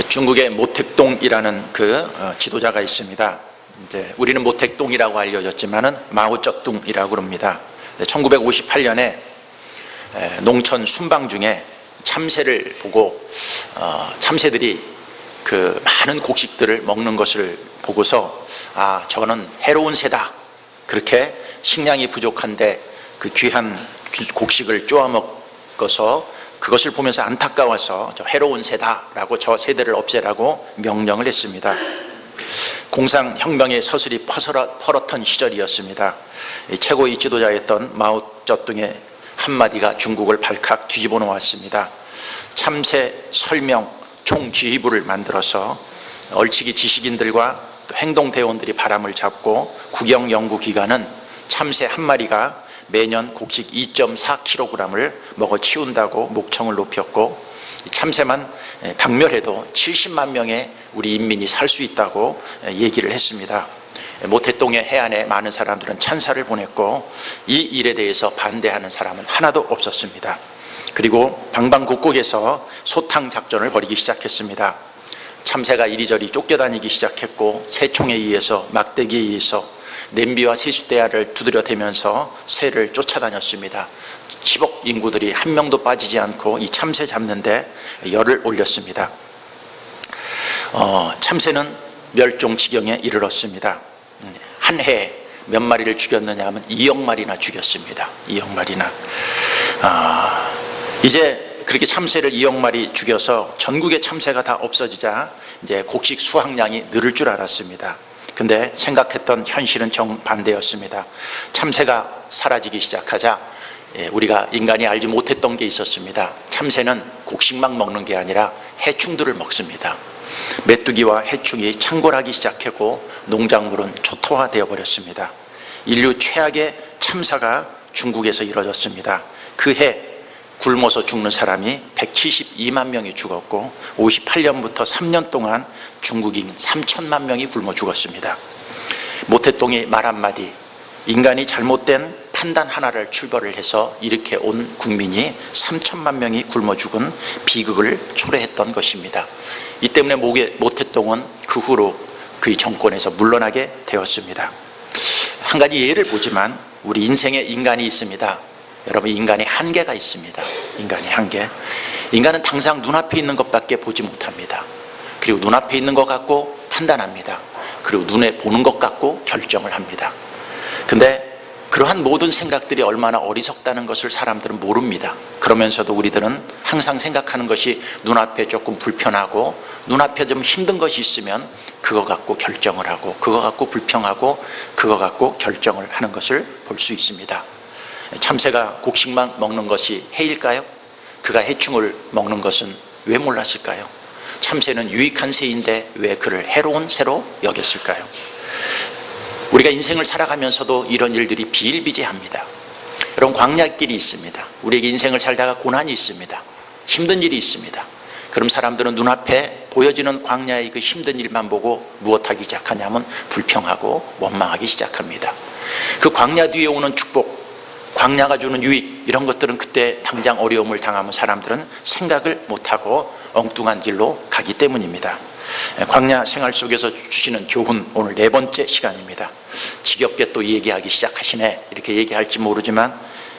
중국의 모택동이라는 지도자가 있습니다. 이제 우리는 모택동이라고 알려졌지만은 마오쩌둥이라고 그럽니다. 1958년에 농촌 순방 중에 참새를 보고 참새들이 그 많은 곡식들을 먹는 것을 보고서 저거는 해로운 새다. 그렇게 식량이 부족한데 그 귀한 곡식을 쪼아 먹어서 그것을 보면서 안타까워서 저 해로운 새다라고 저 새들을 없애라고 명령을 했습니다. 공상혁명의 서슬이 퍼렇던 시절이었습니다. 최고의 지도자였던 마오쩌둥의 한마디가 중국을 발칵 뒤집어 놓았습니다. 참새 설명 총지휘부를 만들어서 얼치기 지식인들과 또 행동대원들이 바람을 잡고 국영연구기관은 참새 한 마리가 매년 곡식 2.4kg을 먹어 치운다고 목청을 높였고, 참새만 박멸해도 70만 명의 우리 인민이 살 수 있다고 얘기를 했습니다. 모택동의 해안에 많은 사람들은 찬사를 보냈고 이 일에 대해서 반대하는 사람은 하나도 없었습니다. 그리고 방방곡곡에서 소탕 작전을 벌이기 시작했습니다. 참새가 이리저리 쫓겨다니기 시작했고 새총에 의해서 막대기에 의해서 냄비와 세숫대야를 두드려대면서 새를 쫓아다녔습니다. 10억 인구들이 한 명도 빠지지 않고 이 참새 잡는데 열을 올렸습니다. 참새는 멸종 지경에 이르렀습니다. 한 해에 몇 마리를 죽였느냐 하면 2억 마리나 죽였습니다. 2억 마리나. 이제 그렇게 참새를 2억 마리 죽여서 전국의 참새가 다 없어지자 이제 곡식 수확량이 늘을 줄 알았습니다. 근데 생각했던 현실은 정반대였습니다. 참새가 사라지기 시작하자 우리가 인간이 알지 못했던 게 있었습니다. 참새는 곡식만 먹는 게 아니라 해충들을 먹습니다. 메뚜기와 해충이 창궐하기 시작했고 농작물은 초토화되어 버렸습니다. 인류 최악의 참사가 중국에서 이뤄졌습니다. 그 해 굶어서 죽는 사람이 172만 명이 죽었고 58년부터 3년 동안 중국인 3천만 명이 굶어 죽었습니다. 모택동이 말 한마디, 인간이 잘못된 판단 하나를 출발을 해서 이렇게 온 국민이 3천만 명이 굶어 죽은 비극을 초래했던 것입니다. 이 때문에 모택동은 그 후로 그의 정권에서 물러나게 되었습니다. 한 가지 예를 보지만 우리 인생에 인간이 있습니다. 여러분, 인간의 한계가 있습니다. 인간의 한계. 인간은 항상 눈앞에 있는 것밖에 보지 못합니다. 그리고 눈앞에 있는 것 갖고 판단합니다. 그리고 눈에 보는 것 갖고 결정을 합니다. 근데 그러한 모든 생각들이 얼마나 어리석다는 것을 사람들은 모릅니다. 그러면서도 우리들은 항상 생각하는 것이 눈앞에 조금 불편하고 눈앞에 좀 힘든 것이 있으면 그거 갖고 결정을 하고 그거 갖고 불평하고 그거 갖고 결정을 하는 것을 볼 수 있습니다. 참새가 곡식만 먹는 것이 해일까요? 그가 해충을 먹는 것은 왜 몰랐을까요? 참새는 유익한 새인데 왜 그를 해로운 새로 여겼을까요? 우리가 인생을 살아가면서도 이런 일들이 비일비재합니다. 여러분, 광야길이 있습니다. 우리에게 인생을 살다가 고난이 있습니다. 힘든 일이 있습니다. 그럼 사람들은 눈앞에 보여지는 광야의 그 힘든 일만 보고 무엇하기 시작하냐면 불평하고 원망하기 시작합니다. 그 광야 뒤에 오는 축복, 광야가 주는 유익, 이런 것들은 그때 당장 어려움을 당하면 사람들은 생각을 못하고 엉뚱한 길로 가기 때문입니다. 광야 생활 속에서 주시는 교훈, 오늘 4번째 시간입니다. 지겹게 또 얘기하기 시작하시네, 이렇게 얘기할지 모르지만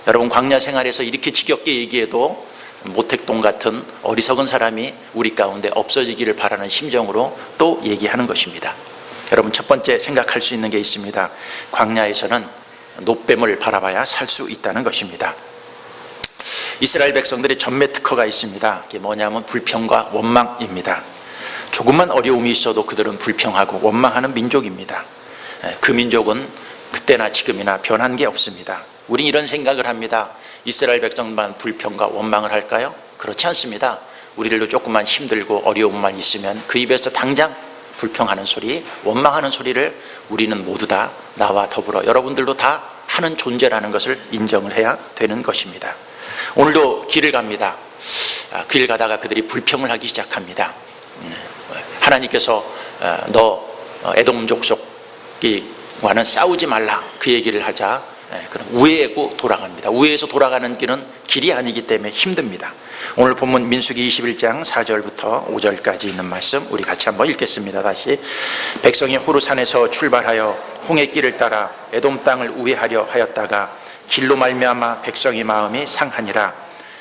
여러분, 광야 생활에서 이렇게 지겹게 얘기해도 모택동 같은 어리석은 사람이 우리 가운데 없어지기를 바라는 심정으로 또 얘기하는 것입니다. 여러분, 첫 번째 생각할 수 있는 게 있습니다. 광야에서는 노뱀을 바라봐야 살 수 있다는 것입니다. 이스라엘 백성들의 전매 특허가 있습니다. 그게 뭐냐면 불평과 원망입니다. 조금만 어려움이 있어도 그들은 불평하고 원망하는 민족입니다. 그 민족은 그때나 지금이나 변한 게 없습니다. 우린 이런 생각을 합니다. 이스라엘 백성만 불평과 원망을 할까요? 그렇지 않습니다. 우리들도 조금만 힘들고 어려움만 있으면 그 입에서 당장 불평하는 소리, 원망하는 소리를 우리는 모두 다 나와 더불어 여러분들도 다 하는 존재라는 것을 인정을 해야 되는 것입니다. 오늘도 길을 갑니다. 길 가다가 그들이 불평을 하기 시작합니다. 하나님께서 너 에돔 족속과는 싸우지 말라, 그 얘기를 하자 그럼 우회고 돌아갑니다. 우회에서 돌아가는 길은 길이 아니기 때문에 힘듭니다. 오늘 본문 민수기 21장 4절부터 5절까지 있는 말씀 우리 같이 한번 읽겠습니다. 다시. 백성이 호르산에서 출발하여 홍해 길을 따라 에돔 땅을 우회하려 하였다가 길로 말미암아 백성의 마음이 상하니라.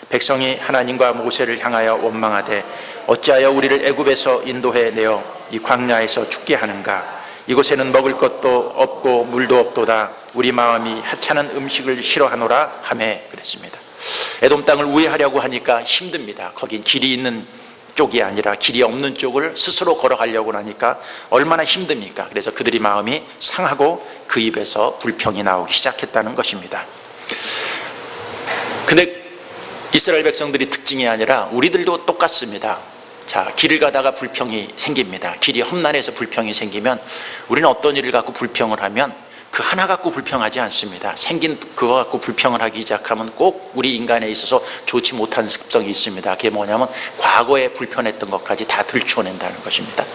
백성이 하나님과 모세를 향하여 원망하되 어찌하여 우리를 애굽에서 인도해 내어 이 광야에서 죽게 하는가. 이곳에는 먹을 것도 없고 물도 없도다. 우리 마음이 하찮은 음식을 싫어하노라 하매 그랬습니다. 에돔 땅을 우회하려고 하니까 힘듭니다. 거긴 길이 있는 쪽이 아니라 길이 없는 쪽을 스스로 걸어가려고 하니까 얼마나 힘듭니까? 그래서 그들이 마음이 상하고 그 입에서 불평이 나오기 시작했다는 것입니다. 근데 이스라엘 백성들이 특징이 아니라 우리들도 똑같습니다. 자, 길을 가다가 불평이 생깁니다. 길이 험난해서 불평이 생기면 우리는 어떤 일을 갖고 불평을 하면 그 하나 갖고 불평하지 않습니다. 생긴 그거 갖고 불평을 하기 시작하면 꼭 우리 인간에 있어서 좋지 못한 습성이 있습니다. 그게 뭐냐면 과거에 불편했던 것까지 다 들추어낸다는 것입니다.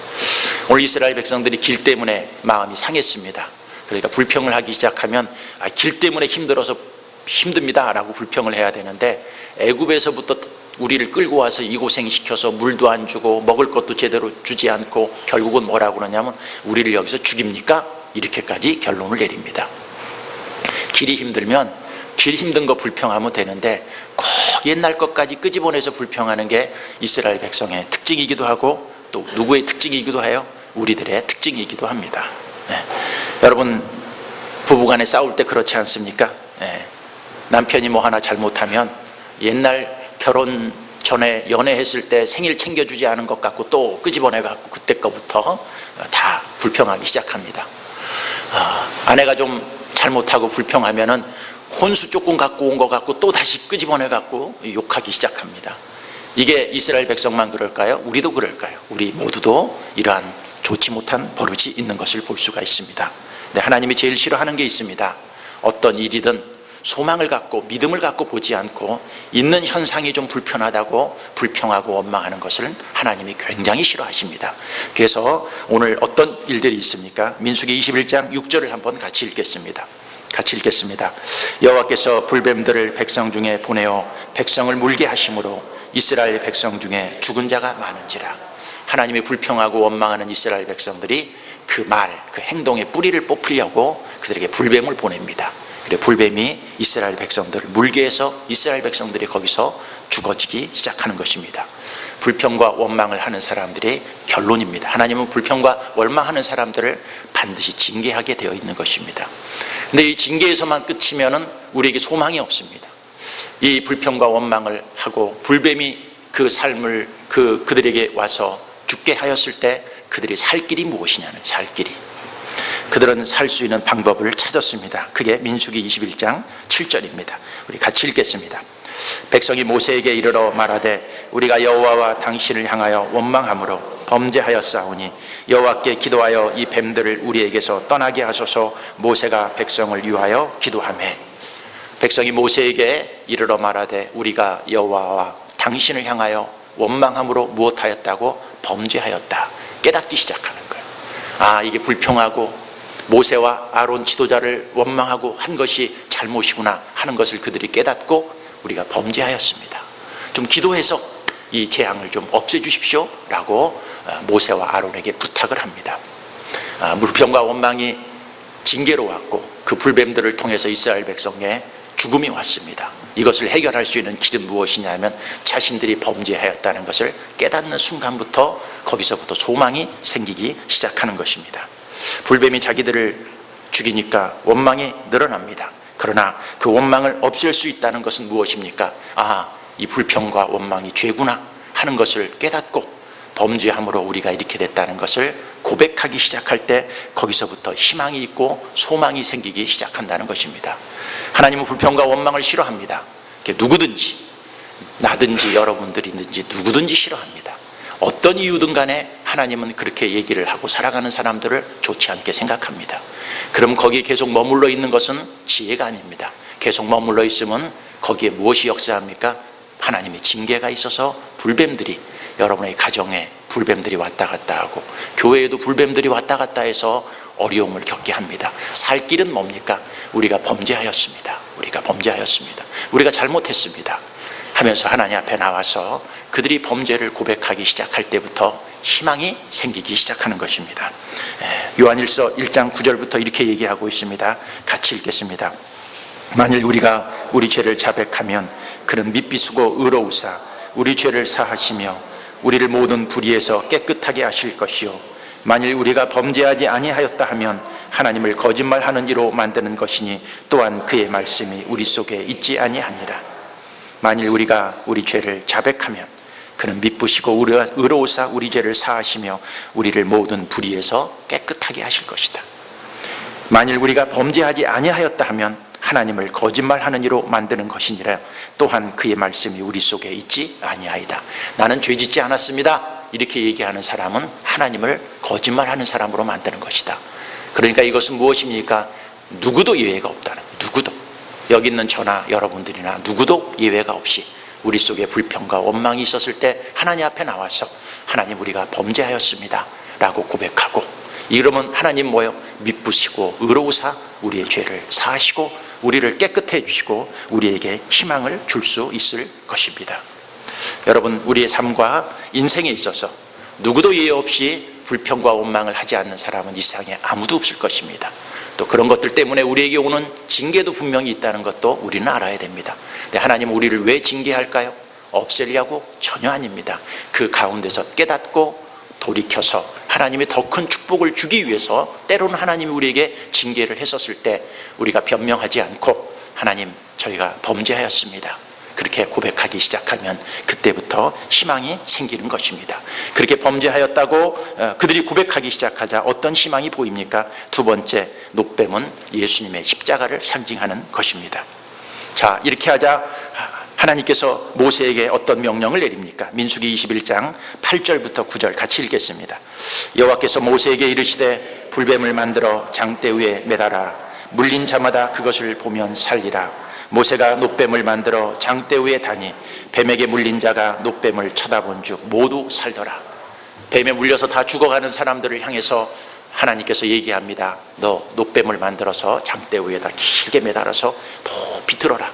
오늘 이스라엘 백성들이 길 때문에 마음이 상했습니다. 그러니까 불평을 하기 시작하면 길 때문에 힘들어서 힘듭니다 라고 불평을 해야 되는데 애굽에서부터 우리를 끌고 와서 이 고생시켜서 물도 안 주고 먹을 것도 제대로 주지 않고 결국은 뭐라고 그러냐면 우리를 여기서 죽입니까? 이렇게까지 결론을 내립니다. 길이 힘들면 길 힘든 거 불평하면 되는데 꼭 옛날 것까지 끄집어내서 불평하는 게 이스라엘 백성의 특징이기도 하고 또 누구의 특징이기도 해요? 우리들의 특징이기도 합니다. 여러분 부부간에 싸울 때 그렇지 않습니까? 남편이 뭐 하나 잘못하면 옛날 결혼 전에 연애했을 때 생일 챙겨주지 않은 것 같고 또 끄집어내갖고 그때 거부터 다 불평하기 시작합니다. 아내가 좀 잘못하고 불평하면은 혼수 조금 갖고 온 것 같고 또 다시 끄집어내갖고 욕하기 시작합니다. 이게 이스라엘 백성만 그럴까요? 우리도 그럴까요? 우리 모두도 이러한 좋지 못한 버릇이 있는 것을 볼 수가 있습니다. 네, 하나님이 제일 싫어하는 게 있습니다. 어떤 일이든 소망을 갖고 믿음을 갖고 보지 않고 있는 현상이 좀 불편하다고 불평하고 원망하는 것을 하나님이 굉장히 싫어하십니다. 그래서 오늘 어떤 일들이 있습니까? 민수기 21장 6절을 한번 같이 읽겠습니다. 여호와께서 불뱀들을 백성 중에 보내어 백성을 물게 하심으로 이스라엘 백성 중에 죽은 자가 많은지라. 하나님이 불평하고 원망하는 이스라엘 백성들이 그 행동의 뿌리를 뽑으려고 그들에게 불뱀을 보냅니다. 그래 불뱀이 이스라엘 백성들을 물게 해서 이스라엘 백성들이 거기서 죽어지기 시작하는 것입니다. 불평과 원망을 하는 사람들의 결론입니다. 하나님은 불평과 원망하는 사람들을 반드시 징계하게 되어 있는 것입니다. 근데 이 징계에서만 끝이면은 우리에게 소망이 없습니다. 이 불평과 원망을 하고 불뱀이 그 삶을 그들에게 와서 죽게 하였을 때 그들이 살 길이 무엇이냐는 살 길이. 그들은 살 수 있는 방법을 찾았습니다. 그게 민수기 21장 7절입니다. 우리 같이 읽겠습니다. 백성이 모세에게 이르러 말하되 우리가 여호와와 당신을 향하여 원망함으로 범죄하였사오니 여호와께 기도하여 이 뱀들을 우리에게서 떠나게 하소서. 모세가 백성을 위하여 기도하매. 백성이 모세에게 이르러 말하되 우리가 여호와와 당신을 향하여 원망함으로 무엇하였다고? 범죄하였다. 깨닫기 시작하는 거예요. 이게 불평하고 모세와 아론 지도자를 원망하고 한 것이 잘못이구나 하는 것을 그들이 깨닫고 우리가 범죄하였습니다. 좀 기도해서 이 재앙을 좀 없애주십시오 라고 모세와 아론에게 부탁을 합니다. 불평과 원망이 징계로 왔고 그 불뱀들을 통해서 이스라엘 백성에 죽음이 왔습니다. 이것을 해결할 수 있는 길은 무엇이냐면 자신들이 범죄하였다는 것을 깨닫는 순간부터 거기서부터 소망이 생기기 시작하는 것입니다. 불뱀이 자기들을 죽이니까 원망이 늘어납니다. 그러나 그 원망을 없앨 수 있다는 것은 무엇입니까? 이 불평과 원망이 죄구나 하는 것을 깨닫고 범죄함으로 우리가 이렇게 됐다는 것을 고백하기 시작할 때 거기서부터 희망이 있고 소망이 생기기 시작한다는 것입니다. 하나님은 불평과 원망을 싫어합니다. 누구든지 나든지 여러분들이든지 누구든지 싫어합니다. 어떤 이유든 간에 하나님은 그렇게 얘기를 하고 살아가는 사람들을 좋지 않게 생각합니다. 그럼 거기에 계속 머물러 있는 것은 지혜가 아닙니다. 계속 머물러 있으면 거기에 무엇이 역사합니까? 하나님의 징계가 있어서 불뱀들이 여러분의 가정에 불뱀들이 왔다 갔다 하고 교회에도 불뱀들이 왔다 갔다 해서 어려움을 겪게 합니다. 살 길은 뭡니까? 우리가 범죄하였습니다. 우리가 잘못했습니다. 하면서 하나님 앞에 나와서 그들이 범죄를 고백하기 시작할 때부터 희망이 생기기 시작하는 것입니다. 요한일서 1장 9절부터 이렇게 얘기하고 있습니다. 같이 읽겠습니다. 만일 우리가 우리 죄를 자백하면 그는 미비수고 의로우사 우리 죄를 사하시며 우리를 모든 불의에서 깨끗하게 하실 것이요 만일 우리가 범죄하지 아니하였다 하면 하나님을 거짓말하는 이로 만드는 것이니 또한 그의 말씀이 우리 속에 있지 아니하니라. 만일 우리가 우리 죄를 자백하면 그는 미쁘시고 의로우사 우리 죄를 사하시며 우리를 모든 불의에서 깨끗하게 하실 것이다. 만일 우리가 범죄하지 아니하였다 하면 하나님을 거짓말하는 이로 만드는 것이니라. 또한 그의 말씀이 우리 속에 있지 아니하이다. 나는 죄짓지 않았습니다. 이렇게 얘기하는 사람은 하나님을 거짓말하는 사람으로 만드는 것이다. 그러니까 이것은 무엇입니까? 누구도 예외가 없다는 거예요. 누구도. 여기 있는 저나 여러분들이나 누구도 예외가 없이 우리 속에 불평과 원망이 있었을 때 하나님 앞에 나와서 하나님 우리가 범죄하였습니다 라고 고백하고, 이러면 하나님 뭐요? 미쁘시고 의로우사 우리의 죄를 사하시고 우리를 깨끗해 주시고 우리에게 희망을 줄 수 있을 것입니다. 여러분, 우리의 삶과 인생에 있어서 누구도 예외 없이 불평과 원망을 하지 않는 사람은 이 세상에 아무도 없을 것입니다. 또 그런 것들 때문에 우리에게 오는 징계도 분명히 있다는 것도 우리는 알아야 됩니다. 근데 하나님은 우리를 왜 징계할까요? 없애려고? 전혀 아닙니다. 그 가운데서 깨닫고 돌이켜서 하나님이 더 큰 축복을 주기 위해서 때로는 하나님이 우리에게 징계를 했었을 때 우리가 변명하지 않고 하나님 저희가 범죄하였습니다 그렇게 고백하기 시작하면 그때부터 희망이 생기는 것입니다. 그렇게 범죄하였다고 그들이 고백하기 시작하자 어떤 희망이 보입니까? 두 번째, 노뱀은 예수님의 십자가를 상징하는 것입니다. 자, 이렇게 하자 하나님께서 모세에게 어떤 명령을 내립니까? 민수기 21장 8절부터 9절 같이 읽겠습니다. 여호와께서 모세에게 이르시되 불뱀을 만들어 장대 위에 매달아 물린 자마다 그것을 보면 살리라. 모세가 노뱀을 만들어 장대 위에 다니 뱀에게 물린 자가 노뱀을 쳐다본 즉 모두 살더라. 뱀에 물려서 다 죽어가는 사람들을 향해서 하나님께서 얘기합니다. 너 노뱀을 만들어서 장대 위에다 길게 매달아서 높이 들어라.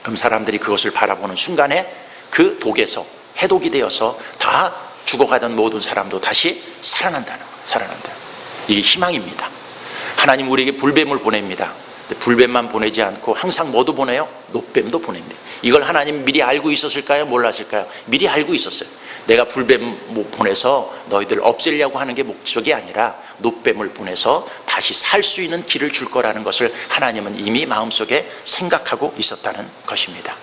그럼 사람들이 그것을 바라보는 순간에 그 독에서 해독이 되어서 다 죽어가던 모든 사람도 다시 살아난다는 거예요. 살아난다. 이게 희망입니다. 하나님 우리에게 불뱀을 보냅니다. 불뱀만 보내지 않고 항상 뭐도 보내요? 노뱀도 보냅니다. 이걸 하나님 미리 알고 있었을까요? 몰랐을까요? 미리 알고 있었어요. 내가 불뱀 보내서 너희들 없애려고 하는 게 목적이 아니라 노뱀을 보내서 다시 살 수 있는 길을 줄 거라는 것을 하나님은 이미 마음속에 생각하고 있었다는 것입니다.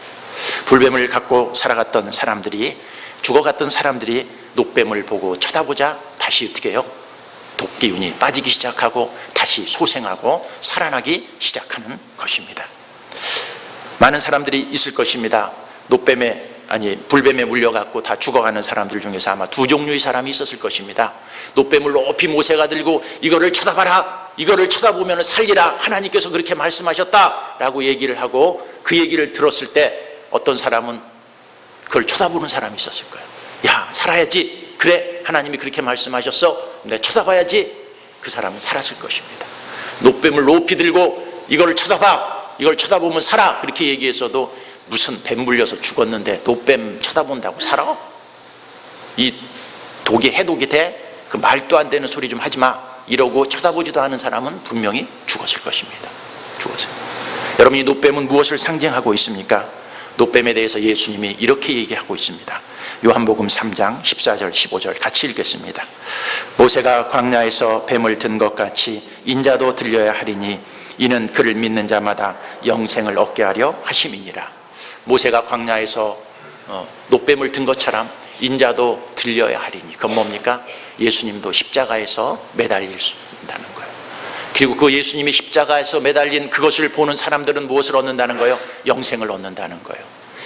불뱀을 갖고 살아갔던 사람들이, 죽어갔던 사람들이 노뱀을 보고 쳐다보자 다시 어떻게 해요? 독기운이 빠지기 시작하고 다시 소생하고 살아나기 시작하는 것입니다. 많은 사람들이 있을 것입니다. 불뱀에 물려갖고 다 죽어가는 사람들 중에서 아마 두 종류의 사람이 있었을 것입니다. 노뱀을 높이 모세가 들고 이거를 쳐다봐라, 이거를 쳐다보면 살리라, 하나님께서 그렇게 말씀하셨다라고 얘기를 하고 그 얘기를 들었을 때 어떤 사람은 그걸 쳐다보는 사람이 있었을 거예요. 야, 살아야지. 그래, 하나님이 그렇게 말씀하셨어. 내가 쳐다봐야지. 그 사람은 살았을 것입니다. 노뱀을 높이 들고 이걸 쳐다봐, 이걸 쳐다보면 살아, 그렇게 얘기해서도 무슨 뱀 물려서 죽었는데 노뱀 쳐다본다고 살아? 이 독이 해독이 돼? 그 말도 안 되는 소리 좀 하지 마, 이러고 쳐다보지도 않은 사람은 분명히 죽었을 것입니다. 죽었어요. 여러분, 이 노뱀은 무엇을 상징하고 있습니까? 노뱀에 대해서 예수님이 이렇게 얘기하고 있습니다. 요한복음 3장 14절 15절 같이 읽겠습니다. 모세가 광야에서 뱀을 든 것 같이 인자도 들려야 하리니 이는 그를 믿는 자마다 영생을 얻게 하려 하심이니라. 모세가 광야에서 노뱀을 든 것처럼 인자도 들려야 하리니, 그건 뭡니까? 예수님도 십자가에서 매달릴 수 있다는 거예요. 그리고 그 예수님이 십자가에서 매달린 그것을 보는 사람들은 무엇을 얻는다는 거예요? 영생을 얻는다는 거예요.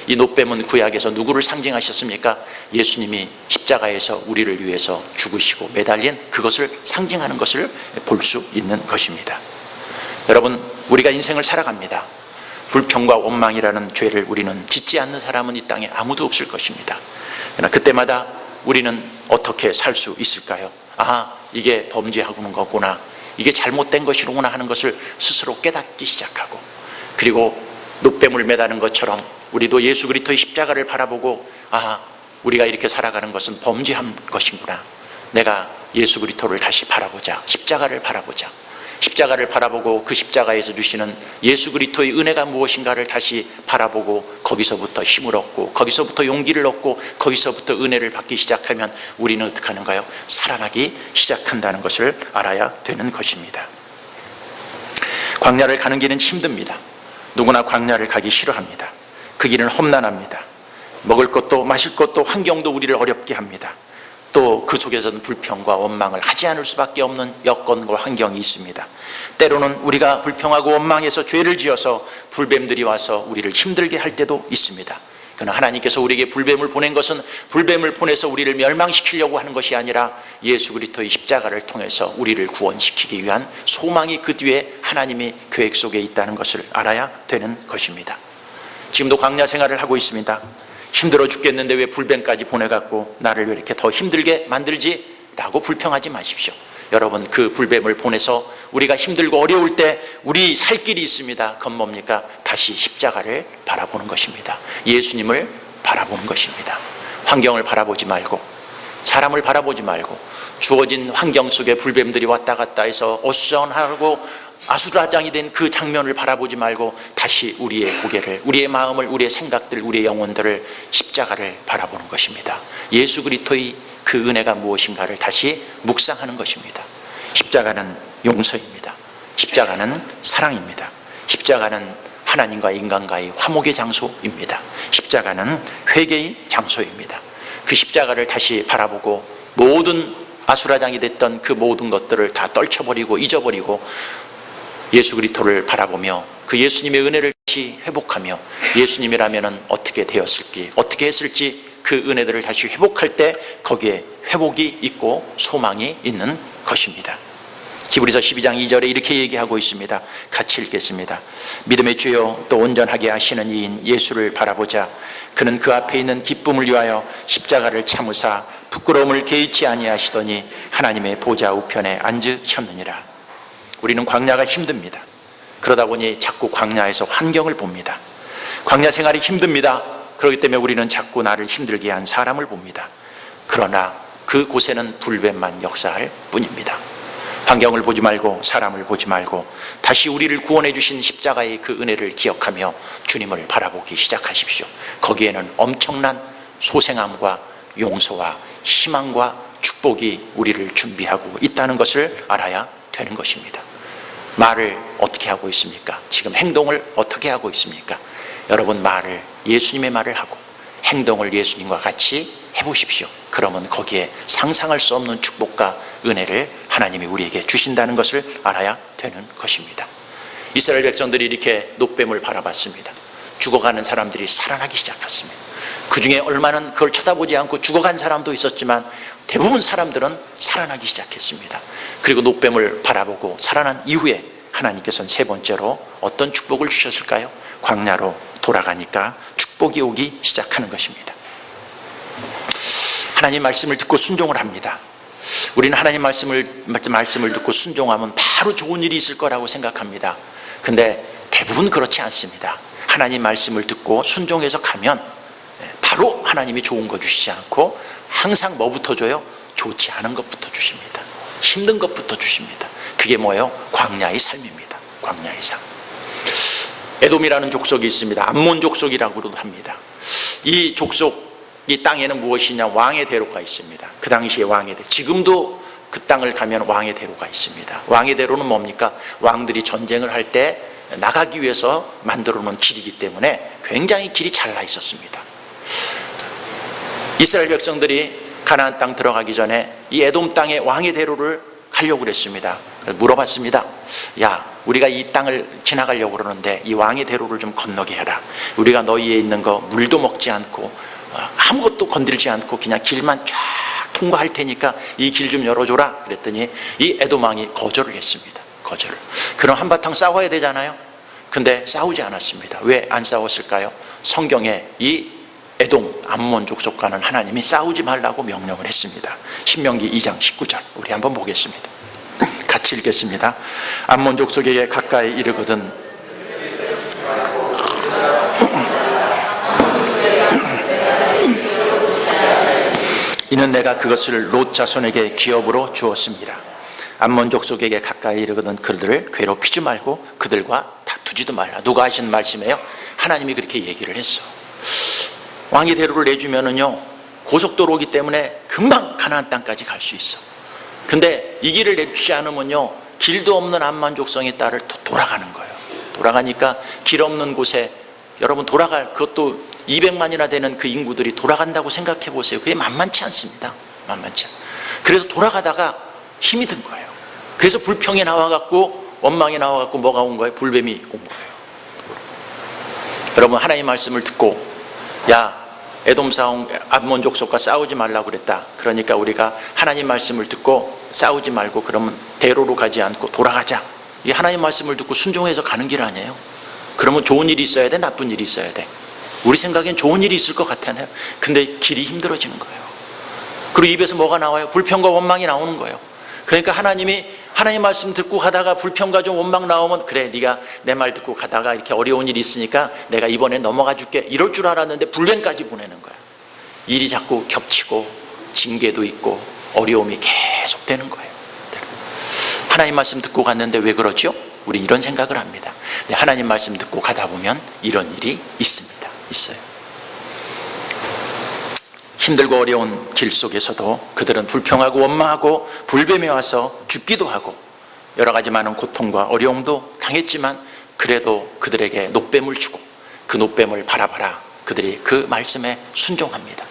이 노뱀은 구약에서 누구를 상징하셨습니까? 예수님이 십자가에서 우리를 위해서 죽으시고 매달린 그것을 상징하는 것을 볼 수 있는 것입니다. 여러분, 우리가 인생을 살아갑니다. 불평과 원망이라는 죄를 우리는 짓지 않는 사람은 이 땅에 아무도 없을 것입니다. 그러나 그때마다 우리는 어떻게 살 수 있을까요? 아, 이게 범죄하고는 거구나, 이게 잘못된 것이로구나 하는 것을 스스로 깨닫기 시작하고, 그리고 노뱀을 매다는 것처럼 우리도 예수 그리스도의 십자가를 바라보고 우리가 이렇게 살아가는 것은 범죄한 것이구나. 내가 예수 그리스도를 다시 바라보자. 십자가를 바라보자. 십자가를 바라보고 그 십자가에서 주시는 예수 그리스도의 은혜가 무엇인가를 다시 바라보고 거기서부터 힘을 얻고 거기서부터 용기를 얻고 거기서부터 은혜를 받기 시작하면 우리는 어떻게 하는가요? 살아나기 시작한다는 것을 알아야 되는 것입니다. 광야를 가는 길은 힘듭니다. 누구나 광야를 가기 싫어합니다. 그 길은 험난합니다. 먹을 것도 마실 것도 환경도 우리를 어렵게 합니다. 또 그 속에서는 불평과 원망을 하지 않을 수밖에 없는 여건과 환경이 있습니다. 때로는 우리가 불평하고 원망해서 죄를 지어서 불뱀들이 와서 우리를 힘들게 할 때도 있습니다. 그러나 하나님께서 우리에게 불뱀을 보낸 것은 불뱀을 보내서 우리를 멸망시키려고 하는 것이 아니라 예수 그리스도의 십자가를 통해서 우리를 구원시키기 위한 소망이 그 뒤에 하나님의 계획 속에 있다는 것을 알아야 되는 것입니다. 지금도 광야 생활을 하고 있습니다. 힘들어 죽겠는데 왜 불뱀까지 보내갖고 나를 왜 이렇게 더 힘들게 만들지? 라고 불평하지 마십시오. 여러분, 그 불뱀을 보내서 우리가 힘들고 어려울 때 우리 살 길이 있습니다. 그건 뭡니까? 다시 십자가를 바라보는 것입니다. 예수님을 바라보는 것입니다. 환경을 바라보지 말고 사람을 바라보지 말고 주어진 환경 속에 불뱀들이 왔다 갔다 해서 어수선하고 아수라장이 된 그 장면을 바라보지 말고 다시 우리의 고개를, 우리의 마음을, 우리의 생각들, 우리의 영혼들을 십자가를 바라보는 것입니다. 예수 그리스도의 그 은혜가 무엇인가를 다시 묵상하는 것입니다. 십자가는 용서입니다. 십자가는 사랑입니다. 십자가는 하나님과 인간과의 화목의 장소입니다. 십자가는 회개의 장소입니다. 그 십자가를 다시 바라보고 모든 아수라장이 됐던 그 모든 것들을 다 떨쳐버리고 잊어버리고 예수 그리스도를 바라보며 그 예수님의 은혜를 다시 회복하며 예수님이라면 어떻게 되었을지, 어떻게 했을지 그 은혜들을 다시 회복할 때 거기에 회복이 있고 소망이 있는 것입니다. 히브리서 12장 2절에 이렇게 얘기하고 있습니다. 같이 읽겠습니다. 믿음의 주요 또 온전하게 하시는 이인 예수를 바라보자. 그는 그 앞에 있는 기쁨을 위하여 십자가를 참으사 부끄러움을 개의치 아니하시더니 하나님의 보좌 우편에 앉으셨느니라. 우리는 광야가 힘듭니다. 그러다 보니 자꾸 광야에서 환경을 봅니다. 광야 생활이 힘듭니다. 그렇기 때문에 우리는 자꾸 나를 힘들게 한 사람을 봅니다. 그러나 그곳에는 불뱀만 역사할 뿐입니다. 환경을 보지 말고 사람을 보지 말고 다시 우리를 구원해 주신 십자가의 그 은혜를 기억하며 주님을 바라보기 시작하십시오. 거기에는 엄청난 소생함과 용서와 희망과 축복이 우리를 준비하고 있다는 것을 알아야 되는 것입니다. 말을 어떻게 하고 있습니까? 지금 행동을 어떻게 하고 있습니까? 여러분, 말을 예수님의 말을 하고 행동을 예수님과 같이 해보십시오. 그러면 거기에 상상할 수 없는 축복과 은혜를 하나님이 우리에게 주신다는 것을 알아야 되는 것입니다. 이스라엘 백성들이 이렇게 녹뱀을 바라봤습니다. 죽어가는 사람들이 살아나기 시작했습니다. 그 중에 얼마는 그걸 쳐다보지 않고 죽어간 사람도 있었지만 대부분 사람들은 살아나기 시작했습니다. 그리고 녹뱀을 바라보고 살아난 이후에 하나님께서는 세 번째로 어떤 축복을 주셨을까요? 광야로 돌아가니까 축복이 오기 시작하는 것입니다. 하나님 말씀을 듣고 순종을 합니다. 우리는 하나님 말씀을 듣고 순종하면 바로 좋은 일이 있을 거라고 생각합니다. 근데 대부분 그렇지 않습니다. 하나님 말씀을 듣고 순종해서 가면 바로 하나님이 좋은 거 주시지 않고 항상 뭐부터 줘요? 좋지 않은 것부터 주십니다. 힘든 것부터 주십니다. 그게 뭐예요? 광야의 삶입니다. 광야의 삶. 에돔이라는 족속이 있습니다. 암몬 족속이라고도 합니다. 이 족속, 이 땅에는 무엇이냐? 왕의 대로가 있습니다. 그 당시에 왕의 대로, 지금도 그 땅을 가면 왕의 대로가 있습니다. 왕의 대로는 뭡니까? 왕들이 전쟁을 할 때 나가기 위해서 만들어 놓은 길이기 때문에 굉장히 길이 잘나 있었습니다. 이스라엘 백성들이 가나안 땅 들어가기 전에 이 에돔 땅의 왕의 대로를 가려고 그랬습니다. 물어봤습니다. 야, 우리가 이 땅을 지나가려고 그러는데 이 왕의 대로를 좀 건너게 해라. 우리가 너희에 있는 거 물도 먹지 않고 아무것도 건들지 않고 그냥 길만 쫙 통과할 테니까 이 길 좀 열어줘라. 그랬더니 이 에돔 왕이 거절을 했습니다. 거절을. 그럼 한바탕 싸워야 되잖아요. 근데 싸우지 않았습니다. 왜 안 싸웠을까요? 성경에 이 에돔 암몬 족속과는 하나님이 싸우지 말라고 명령을 했습니다. 신명기 2장 19절 우리 한번 보겠습니다. 같이 읽겠습니다. 암몬 족속에게 가까이 이르거든 이는 내가 그것을 롯 자손에게 기업으로 주었습니다. 암몬 족속에게 가까이 이르거든 그들을 괴롭히지 말고 그들과 다투지도 말라. 누가 하신 말씀이에요? 하나님이 그렇게 얘기를 했어. 왕이 대로를 내주면은요, 고속도로이기 때문에 금방 가나안 땅까지 갈 수 있어. 근데 이 길을 내주지 않으면요, 길도 없는 암몬 족속의 딸을 돌아가는 거예요. 돌아가니까 길 없는 곳에 여러분 그것도 200만이나 되는 그 인구들이 돌아간다고 생각해 보세요. 그게 만만치 않습니다. 만만치 않아요. 그래서 돌아가다가 힘이 든 거예요. 그래서 불평이 나와갖고 원망이 나와갖고 뭐가 온 거예요? 불뱀이 온 거예요. 여러분, 하나님의 말씀을 듣고, 야, 에돔 사온 암몬 족속과 싸우지 말라고 그랬다. 그러니까 우리가 하나님 말씀을 듣고 싸우지 말고 그러면 대로로 가지 않고 돌아가자. 이 하나님 말씀을 듣고 순종해서 가는 길 아니에요? 그러면 좋은 일이 있어야 돼? 나쁜 일이 있어야 돼? 우리 생각엔 좋은 일이 있을 것 같아요. 근데 길이 힘들어지는 거예요. 그리고 입에서 뭐가 나와요? 불평과 원망이 나오는 거예요. 그러니까 하나님 말씀 듣고 가다가 불평과 좀 원망 나오면, 그래, 네가 내 말 듣고 가다가 이렇게 어려운 일이 있으니까 내가 이번에 넘어가 줄게, 이럴 줄 알았는데 불행까지 보내는 거예요. 일이 자꾸 겹치고 징계도 있고 어려움이 계속 되는 거예요. 하나님 말씀 듣고 갔는데 왜 그러죠? 우리 이런 생각을 합니다. 근데 하나님 말씀 듣고 가다 보면 이런 일이 있습니다. 있어요. 힘들고 어려운 길 속에서도 그들은 불평하고 원망하고 불뱀에 와서 죽기도 하고 여러 가지 많은 고통과 어려움도 당했지만 그래도 그들에게 놋뱀을 주고 그 놋뱀을 바라봐라. 그들이 그 말씀에 순종합니다.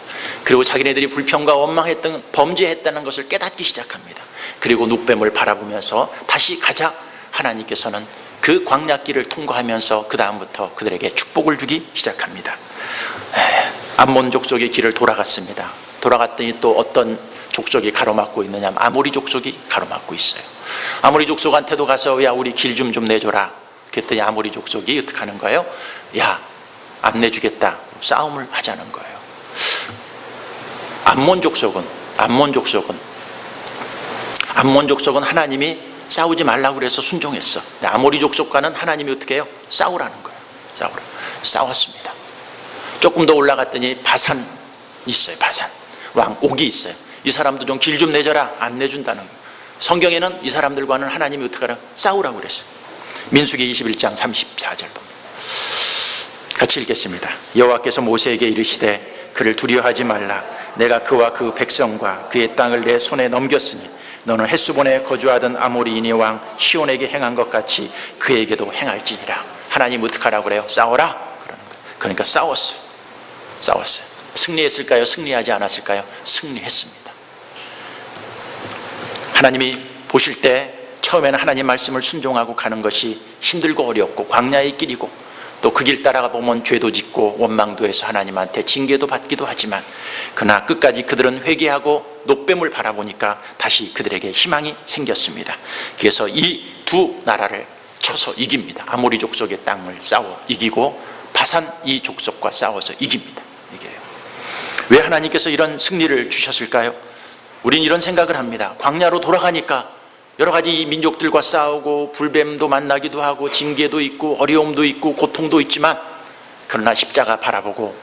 그리고 자기네들이 불평과 원망했던, 범죄했다는 것을 깨닫기 시작합니다. 그리고 놋뱀을 바라보면서 다시 가자. 하나님께서는 그 광야길을 통과하면서 그 다음부터 그들에게 축복을 주기 시작합니다. 암몬 족속의 길을 돌아갔습니다. 돌아갔더니 또 어떤 족속이 가로막고 있느냐? 아모리 족속이 가로막고 있어요. 아모리 족속한테도 가서, 야, 우리 길 좀 내줘라. 그랬더니 아모리 족속이 어떻게 하는 거예요? 야, 안 내주겠다. 싸움을 하자는 거예요. 암몬 족속은 하나님이 싸우지 말라고 그래서 순종했어. 아모리 족속과는 하나님이 어떻게 해요? 싸우라는 거예요. 싸웠습니다. 조금 더 올라갔더니 바산 있어요. 바산 왕 옥이 있어요. 이 사람도 좀 길 좀 내줘라. 안 내준다는 거예요. 성경에는 이 사람들과는 하나님이 어떻게 하라? 싸우라고 그랬어요. 민수기 21장 34절 봅니다. 같이 읽겠습니다. 여호와께서 모세에게 이르시되 그를 두려워하지 말라. 내가 그와 그 백성과 그의 땅을 내 손에 넘겼으니 너는 헷수본에 거주하던 아모리인의 왕 시온에게 행한 것 같이 그에게도 행할지니라. 하나님 어떻게 하라고 그래요? 싸워라. 그러는 거예요. 그러니까 싸웠어요. 승리했을까요? 승리하지 않았을까요? 승리했습니다. 하나님이 보실 때 처음에는 하나님 말씀을 순종하고 가는 것이 힘들고 어렵고 광야의 길이고 또 그 길 따라가 보면 죄도 짓고 원망도 해서 하나님한테 징계도 받기도 하지만 그러나 끝까지 그들은 회개하고 놋뱀을 바라보니까 다시 그들에게 희망이 생겼습니다. 그래서 이 두 나라를 쳐서 이깁니다. 아모리 족속의 땅을 싸워 이기고 바산 이 족속과 싸워서 이깁니다. 이게요. 왜 하나님께서 이런 승리를 주셨을까요? 우린 이런 생각을 합니다. 광야로 돌아가니까 여러 가지 민족들과 싸우고 불뱀도 만나기도 하고 징계도 있고 어려움도 있고 고통도 있지만 그러나 십자가 바라보고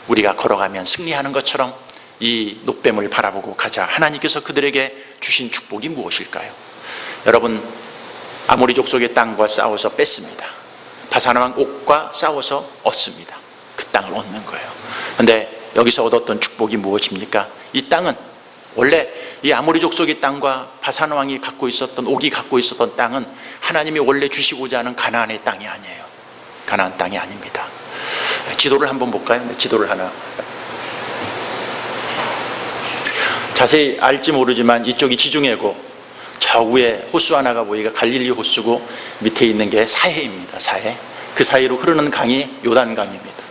우리가 걸어가면 승리하는 것처럼 이 놋뱀을 바라보고 가자. 하나님께서 그들에게 주신 축복이 무엇일까요? 여러분, 아모리 족속의 땅과 싸워서 뺐습니다. 바산왕 옥과 싸워서 얻습니다. 그 땅을 얻는 거예요. 그런데 여기서 얻었던 축복이 무엇입니까? 이 땅은 원래 이 아모리 족속의 땅과 바산 왕이 갖고 있었던, 옥이 갖고 있었던 땅은 하나님이 원래 주시고자 하는 가나안의 땅이 아니에요. 가나안 땅이 아닙니다. 지도를 한번 볼까요? 지도를 하나. 자세히 알지 모르지만 이쪽이 지중해고 저 위에 호수 하나가 보이가 갈릴리 호수고 밑에 있는 게 사해입니다. 사해. 그 사이로 흐르는 강이 요단강입니다.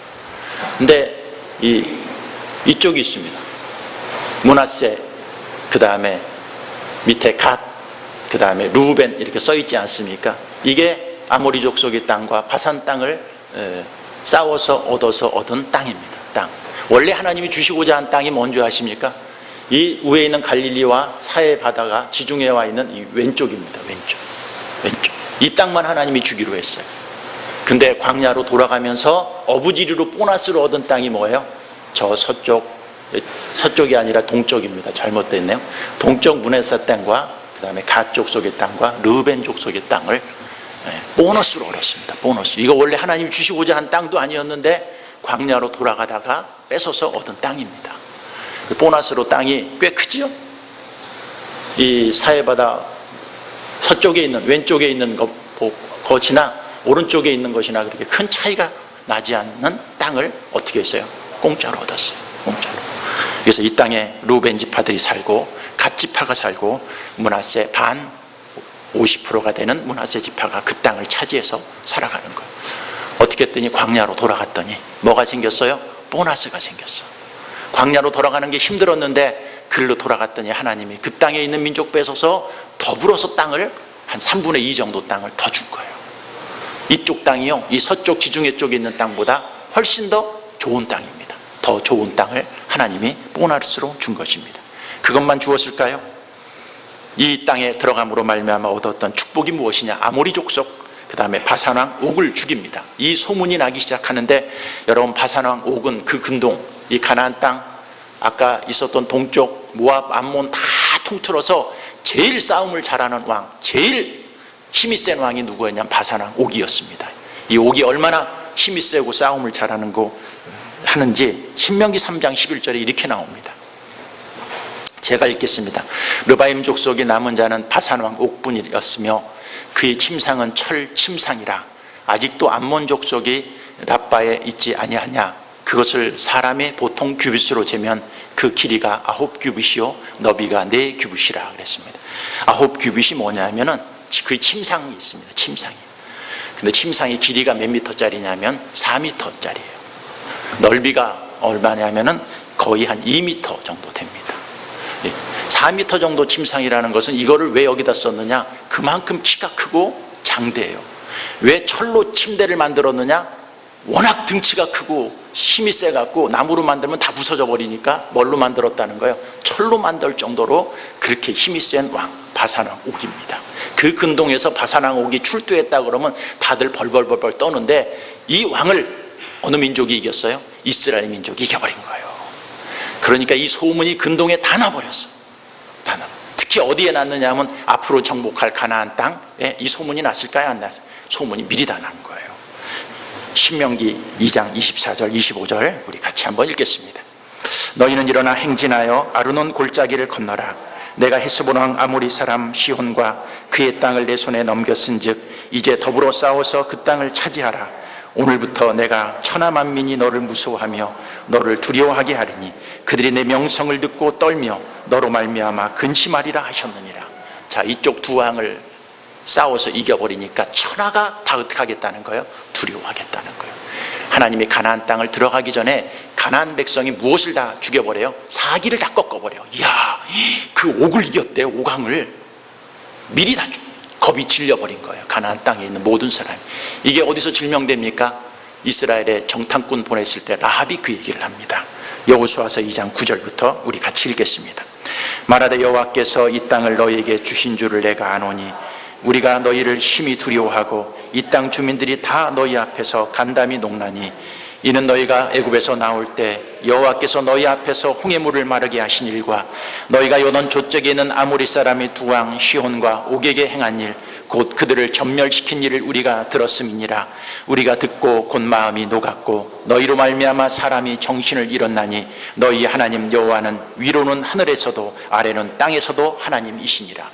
근데 이쪽이 있습니다. 므낫세, 그 다음에 밑에 갓, 그 다음에 루벤 이렇게 써 있지 않습니까? 이게 아모리 족속의 땅과 바산 땅을 싸워서 얻어서 얻은 땅입니다. 땅. 원래 하나님이 주시고자 한 땅이 뭔지 아십니까? 이 위에 있는 갈릴리와 사해 바다가 지중해에 와 있는 이 왼쪽입니다. 왼쪽. 이 땅만 하나님이 주기로 했어요. 근데 광야로 돌아가면서 어부지리로 보너스로 얻은 땅이 뭐예요? 저 서쪽 서쪽이 아니라 동쪽입니다. 잘못됐네요. 동쪽 문에서 땅과 그 다음에 갓 족속의 땅과 르벤 족속의 땅을 보너스로 얻었습니다. 보너스. 이거 원래 하나님이 주시고자 한 땅도 아니었는데 광야로 돌아가다가 뺏어서 얻은 땅입니다. 그 보너스로 땅이 꽤 크지요. 이 사해바다 서쪽에 있는 왼쪽에 있는 것이나 오른쪽에 있는 것이나 그렇게 큰 차이가 나지 않는 땅을 어떻게 했어요? 공짜로 얻었어요. 공짜로. 그래서 이 땅에 루벤 지파들이 살고 갓 지파가 살고 므낫세 반 50%가 되는 므낫세 지파가 그 땅을 차지해서 살아가는 거예요. 어떻게 했더니 광야로 돌아갔더니 뭐가 생겼어요? 보너스가 생겼어. 광야로 돌아가는 게 힘들었는데 글로 돌아갔더니 하나님이 그 땅에 있는 민족 뺏어서 더불어서 땅을 한 3분의 2 정도 땅을 더 준 거예요. 이쪽 땅이요, 이 서쪽 지중해 쪽에 있는 땅보다 훨씬 더 좋은 땅입니다. 더 좋은 땅을 하나님이 보너스로 준 것입니다. 그것만 주었을까요? 이 땅에 들어감으로 말미암아 얻었던 축복이 무엇이냐? 아모리 족속, 그 다음에 바산왕 옥을 죽입니다. 이 소문이 나기 시작하는데, 여러분 바산왕 옥은 그 근동, 이 가나안 땅, 아까 있었던 동쪽 모압, 암몬 다 통틀어서 제일 싸움을 잘하는 왕, 제일 힘이 센 왕이 누구였냐면 바산왕 옥이었습니다. 이 옥이 얼마나 힘이 세고 싸움을 잘하는 거 하는지 신명기 3장 11절에 이렇게 나옵니다. 제가 읽겠습니다. 르바임 족속의 남은 자는 바산왕 옥뿐이었으며 그의 침상은 철 침상이라 아직도 암몬 족속이 랍바에 있지 아니하냐. 그것을 사람의 보통 규빗으로 재면 그 길이가 9규빗이요 너비가 4규빗이라 그랬습니다. 9규빗이 뭐냐면은 그 침상이 있습니다. 침상이. 근데 침상의 길이가 몇 미터짜리냐면 4미터짜리예요. 넓이가 얼마냐면은 거의 한 2미터 정도 됩니다. 4미터 정도 침상이라는 것은 이거를 왜 여기다 썼느냐? 그만큼 키가 크고 장대예요. 왜 철로 침대를 만들었느냐? 워낙 등치가 크고 힘이 세갖고 나무로 만들면 다 부서져 버리니까 뭘로 만들었다는 거예요? 철로 만들 정도로 그렇게 힘이 센 왕 바산왕 옥입니다. 그 근동에서 바산왕 옥이 출두했다 그러면 다들 벌벌벌벌 떠는데 이 왕을 어느 민족이 이겼어요? 이스라엘 민족이 이겨버린 거예요. 그러니까 이 소문이 근동에 다 나버렸어. 다 나. 특히 어디에 났느냐 하면 앞으로 정복할 가나안 땅에 이 소문이 났을까요? 안 났어요? 소문이 미리 다 난 거예요. 신명기 2장 24절 25절 우리 같이 한번 읽겠습니다. 너희는 일어나 행진하여 아르논 골짜기를 건너라. 내가 헤스본 왕 아모리 사람 시혼과 그의 땅을 내 손에 넘겼은즉 이제 더불어 싸워서 그 땅을 차지하라. 오늘부터 내가 천하 만민이 너를 무서워하며 너를 두려워하게 하리니 그들이 내 명성을 듣고 떨며 너로 말미암아 근심하리라 하셨느니라. 자, 이쪽 두 왕을 싸워서 이겨버리니까 천하가 다 어떻게 하겠다는 거예요? 두려워하겠다는 거예요. 하나님이 가나안 땅을 들어가기 전에 가나안 백성이 무엇을 다 죽여버려요? 사기를 다 꺾어버려요. 이야, 그 옥을 이겼대요. 옥왕을 미리 다 겁이 질려버린 거예요. 가나안 땅에 있는 모든 사람이. 이게 어디서 질명됩니까? 이스라엘에 정탐꾼 보냈을 때 라합이 그 얘기를 합니다. 여호수아서 2장 9절부터 우리 같이 읽겠습니다. 말하되 여호와께서 이 땅을 너희에게 주신 줄을 내가 아노니 우리가 너희를 심히 두려워하고 이 땅 주민들이 다 너희 앞에서 간담이 녹나니 이는 너희가 애굽에서 나올 때 여호와께서 너희 앞에서 홍해물을 마르게 하신 일과 너희가 요단 저쪽에 있는 아모리 사람의 두 왕 시혼과 옥에게 행한 일 곧 그들을 전멸시킨 일을 우리가 들었음이니라. 우리가 듣고 곧 마음이 녹았고 너희로 말미암아 사람이 정신을 잃었나니 너희 하나님 여호와는 위로는 하늘에서도 아래는 땅에서도 하나님이시니라.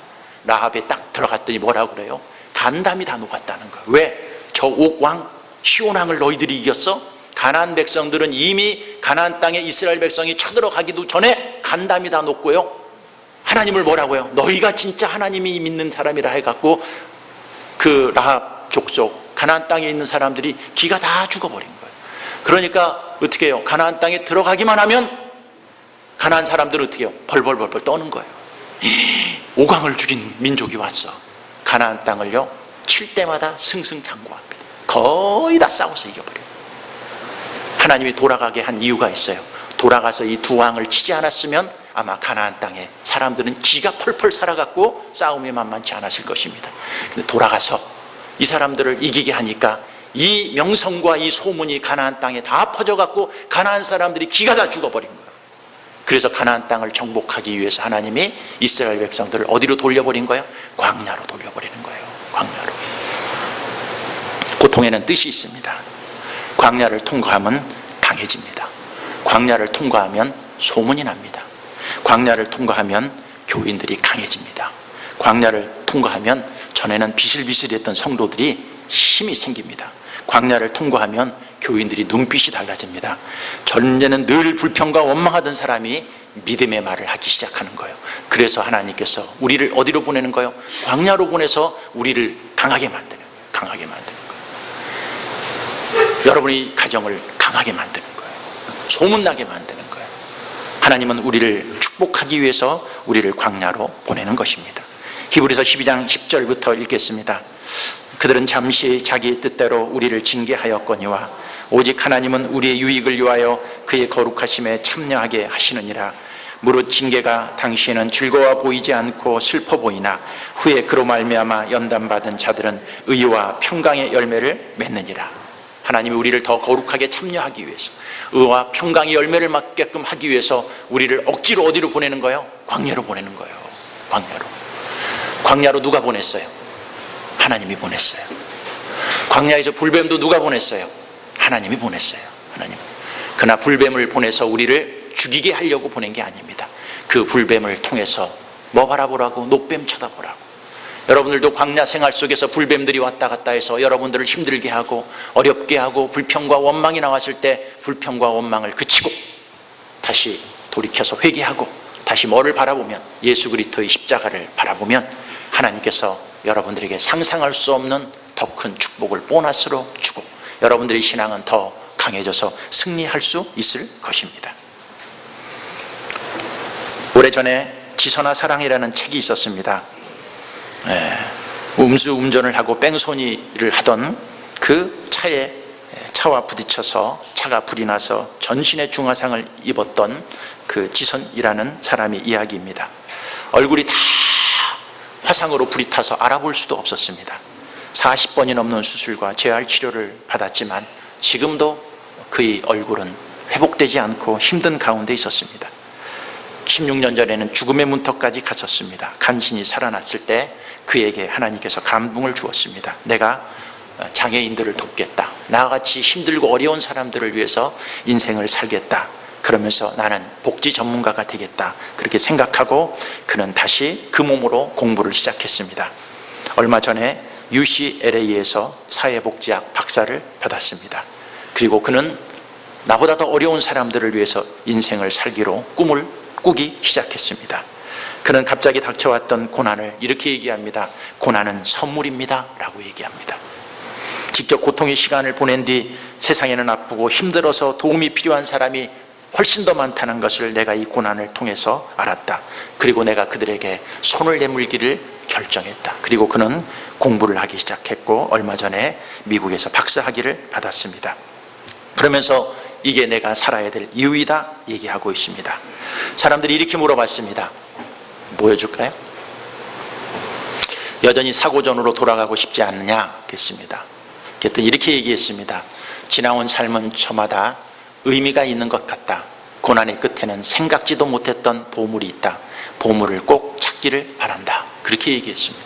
라합에 딱 들어갔더니 뭐라고 그래요? 간담이 다 녹았다는 거예요. 왜? 저 옥왕 시온왕을 너희들이 이겼어? 가나안 백성들은 이미 가나안 땅에 이스라엘 백성이 쳐들어가기도 전에 간담이 다 녹고요. 하나님을 뭐라고요? 너희가 진짜 하나님이 믿는 사람이라 해갖고 그 라합 족속 가나안 땅에 있는 사람들이 기가 다 죽어버린 거예요. 그러니까 어떻게 해요? 가나안 땅에 들어가기만 하면 가나안 사람들은 어떻게 해요? 벌벌벌벌 떠는 거예요. 옥왕을 죽인 민족이 왔어. 가나안 땅을요 7대마다 승승장구합니다. 거의 다 싸워서 이겨버려요. 하나님이 돌아가게 한 이유가 있어요. 돌아가서 이 두 왕을 치지 않았으면 아마 가나안 땅에 사람들은 기가 펄펄 살아갔고 싸움이 만만치 않았을 것입니다. 근데 돌아가서 이 사람들을 이기게 하니까 이 명성과 이 소문이 가나안 땅에 다 퍼져갖고 가나안 사람들이 기가 다 죽어버린 거예요. 그래서 가나안 땅을 정복하기 위해서 하나님이 이스라엘 백성들을 어디로 돌려버린 거예요? 광야로 돌려버리는 거예요. 광야로. 고통에는 뜻이 있습니다. 광야를 통과하면 강해집니다. 광야를 통과하면 소문이 납니다. 광야를 통과하면 교인들이 강해집니다. 광야를 통과하면 전에는 비실비실했던 성도들이 힘이 생깁니다. 광야를 통과하면 교인들이 눈빛이 달라집니다. 전에는 늘 불평과 원망하던 사람이 믿음의 말을 하기 시작하는 거예요. 그래서 하나님께서 우리를 어디로 보내는 거예요? 광야로 보내서 우리를 강하게 만드는 거예요. 강하게 만드는 거예요. 여러분의 가정을 강하게 만드는 거예요. 소문나게 만드는 거예요. 하나님은 우리를 축복하기 위해서 우리를 광야로 보내는 것입니다. 히브리서 12장 10절부터 읽겠습니다. 그들은 잠시 자기 뜻대로 우리를 징계하였거니와 오직 하나님은 우리의 유익을 위하여 그의 거룩하심에 참여하게 하시느니라. 무릇 징계가 당시에는 즐거워 보이지 않고 슬퍼 보이나 후에 그로 말미암아 연단받은 자들은 의와 평강의 열매를 맺느니라. 하나님이 우리를 더 거룩하게 참여하기 위해서, 의와 평강의 열매를 맺게끔 하기 위해서 우리를 억지로 어디로 보내는 거예요? 광야로 보내는 거예요. 광야로. 광야로 누가 보냈어요? 하나님이 보냈어요. 광야에서 불뱀도 누가 보냈어요? 하나님이 보냈어요. 하나님. 그러나 불뱀을 보내서 우리를 죽이게 하려고 보낸 게 아닙니다. 그 불뱀을 통해서 뭐 바라보라고? 녹뱀 쳐다보라고. 여러분들도 광야 생활 속에서 불뱀들이 왔다 갔다 해서 여러분들을 힘들게 하고 어렵게 하고 불평과 원망이 나왔을 때 불평과 원망을 그치고 다시 돌이켜서 회개하고 다시 뭐를 바라보면 예수 그리스도의 십자가를 바라보면 하나님께서 여러분들에게 상상할 수 없는 더 큰 축복을 보너스로 주고 여러분들의 신앙은 더 강해져서 승리할 수 있을 것입니다. 오래전에 지선아 사랑이라는 책이 있었습니다. 음주운전을 하고 뺑소니를 하던 그 차와 부딪혀서 차가 불이 나서 전신에 중화상을 입었던 그 지선이라는 사람의 이야기입니다. 얼굴이 다 화상으로 불이 타서 알아볼 수도 없었습니다. 40번이 넘는 수술과 재활 치료를 받았지만 지금도 그의 얼굴은 회복되지 않고 힘든 가운데 있었습니다. 16년 전에는 죽음의 문턱까지 갔었습니다. 간신히 살아났을 때 그에게 하나님께서 감동을 주었습니다. 내가 장애인들을 돕겠다. 나와 같이 힘들고 어려운 사람들을 위해서 인생을 살겠다. 그러면서 나는 복지 전문가가 되겠다. 그렇게 생각하고 그는 다시 그 몸으로 공부를 시작했습니다. 얼마 전에 UCLA에서 사회복지학 박사를 받았습니다. 그리고 그는 나보다 더 어려운 사람들을 위해서 인생을 살기로 꿈을 꾸기 시작했습니다. 그는 갑자기 닥쳐왔던 고난을 이렇게 얘기합니다. 고난은 선물입니다 라고 얘기합니다. 직접 고통의 시간을 보낸 뒤 세상에는 아프고 힘들어서 도움이 필요한 사람이 훨씬 더 많다는 것을 내가 이 고난을 통해서 알았다. 그리고 내가 그들에게 손을 내밀기를 결정했다. 그리고 그는 공부를 하기 시작했고 얼마 전에 미국에서 박사학위를 받았습니다. 그러면서 이게 내가 살아야 될 이유이다 얘기하고 있습니다. 사람들이 이렇게 물어봤습니다. 뭐 해줄까요? 여전히 사고전으로 돌아가고 싶지 않느냐 그랬습니다. 그랬더니 이렇게 얘기했습니다. 지나온 삶은 저마다 의미가 있는 것 같다. 고난의 끝에는 생각지도 못했던 보물이 있다. 보물을 꼭 찾기를 바란다. 그렇게 얘기했습니다.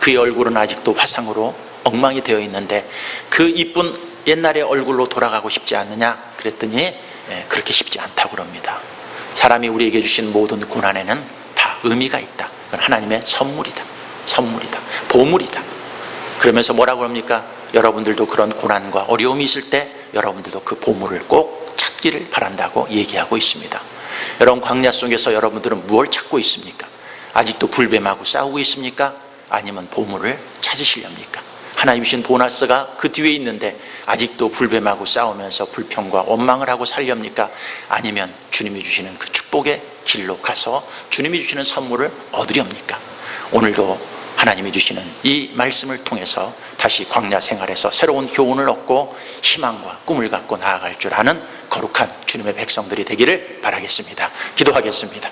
그의 얼굴은 아직도 화상으로 엉망이 되어 있는데 그 이쁜 옛날의 얼굴로 돌아가고 싶지 않느냐 그랬더니 그렇게 쉽지 않다고 그럽니다. 사람이 우리에게 주신 모든 고난에는 다 의미가 있다. 그건 하나님의 선물이다. 선물이다. 보물이다. 그러면서 뭐라고 합니까? 여러분들도 그런 고난과 어려움이 있을 때 여러분들도 그 보물을 꼭 찾기를 바란다고 얘기하고 있습니다. 여러분 광야 속에서 여러분들은 무엇을 찾고 있습니까? 아직도 불뱀하고 싸우고 있습니까? 아니면 보물을 찾으시렵니까? 하나님 주신 보너스가 그 뒤에 있는데 아직도 불뱀하고 싸우면서 불평과 원망을 하고 살렵니까? 아니면 주님이 주시는 그 축복의 길로 가서 주님이 주시는 선물을 얻으렵니까? 오늘도 하나님이 주시는 이 말씀을 통해서 다시 광야 생활에서 새로운 교훈을 얻고 희망과 꿈을 갖고 나아갈 줄 아는 거룩한 주님의 백성들이 되기를 바라겠습니다. 기도하겠습니다.